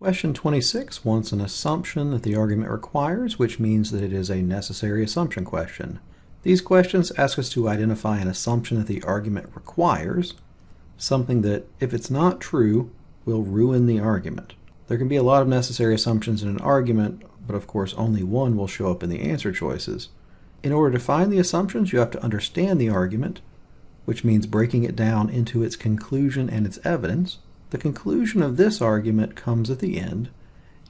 Question 26 wants an assumption that the argument requires, which means that it is a necessary assumption question. These questions ask us to identify an assumption that the argument requires, something that, if it's not true, will ruin the argument. There can be a lot of necessary assumptions in an argument, but of course only one will show up in the answer choices. In order to find the assumptions, you have to understand the argument, which means breaking it down into its conclusion and its evidence. The conclusion of this argument comes at the end.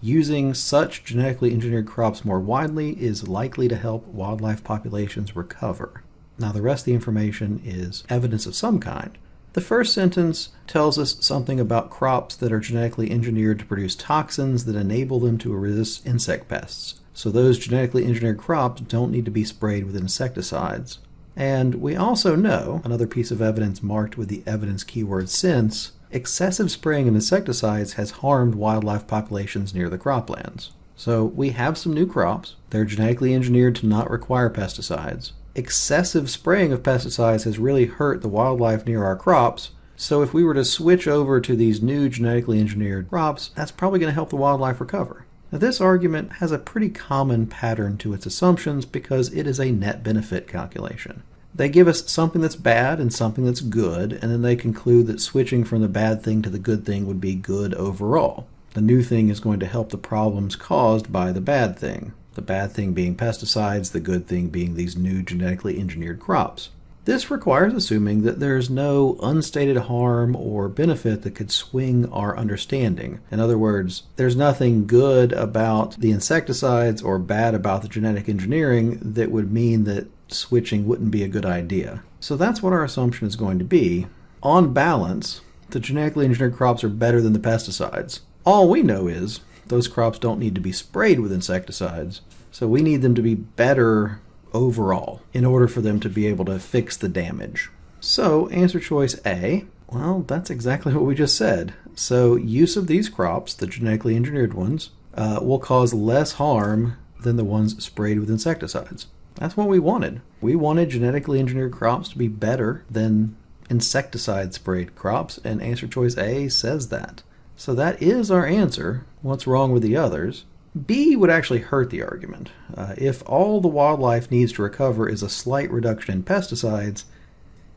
Using such genetically engineered crops more widely is likely to help wildlife populations recover. Now the rest of the information is evidence of some kind. The first sentence tells us something about crops that are genetically engineered to produce toxins that enable them to resist insect pests. So those genetically engineered crops don't need to be sprayed with insecticides. And we also know, another piece of evidence marked with the evidence keyword since, excessive spraying of insecticides has harmed wildlife populations near the croplands. So we have some new crops. They're genetically engineered to not require pesticides. Excessive spraying of pesticides has really hurt the wildlife near our crops. So if we were to switch over to these new genetically engineered crops, that's probably going to help the wildlife recover. Now this argument has a pretty common pattern to its assumptions because it is a net benefit calculation. They give us something that's bad and something that's good, and then they conclude that switching from the bad thing to the good thing would be good overall. The new thing is going to help the problems caused by the bad thing. The bad thing being pesticides, the good thing being these new genetically engineered crops. This requires assuming that there's no unstated harm or benefit that could swing our understanding. In other words, there's nothing good about the insecticides or bad about the genetic engineering that would mean that switching wouldn't be a good idea. So that's what our assumption is going to be. On balance, the genetically engineered crops are better than the pesticides. All we know is those crops don't need to be sprayed with insecticides, so we need them to be better overall in order for them to be able to fix the damage. So answer choice A, well, that's exactly what we just said. So use of these crops, the genetically engineered ones, will cause less harm than the ones sprayed with insecticides. That's what we wanted. We wanted genetically engineered crops to be better than insecticide-sprayed crops, and answer choice A says that. So that is our answer. What's wrong with the others? B would actually hurt the argument. If all the wildlife needs to recover is a slight reduction in pesticides,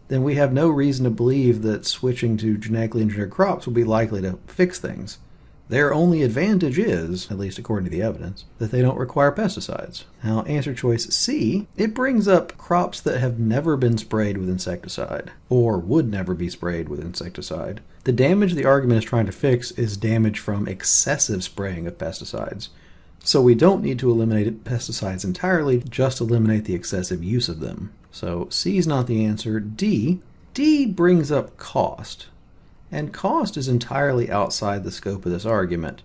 then we have no reason to believe that switching to genetically engineered crops will be likely to fix things. Their only advantage is, at least according to the evidence, that they don't require pesticides. Now, answer choice C, it brings up crops that have never been sprayed with insecticide, or would never be sprayed with insecticide. The damage the argument is trying to fix is damage from excessive spraying of pesticides. So we don't need to eliminate pesticides entirely, just eliminate the excessive use of them. So C is not the answer. D brings up cost. And cost is entirely outside the scope of this argument.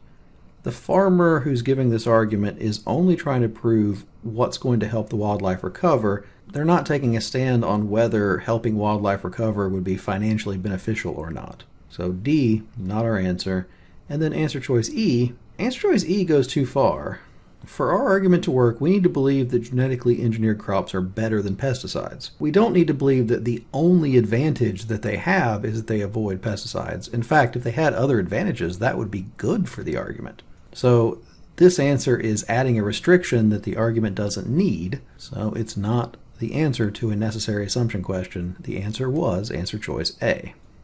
The farmer who's giving this argument is only trying to prove what's going to help the wildlife recover. They're not taking a stand on whether helping wildlife recover would be financially beneficial or not. So D, not our answer. And then answer choice E. Answer choice E goes too far. For our argument to work, we need to believe that genetically engineered crops are better than pesticides. We don't need to believe that the only advantage that they have is that they avoid pesticides. In fact, if they had other advantages, that would be good for the argument. So this answer is adding a restriction that the argument doesn't need, so it's not the answer to a necessary assumption question. The answer was answer choice A.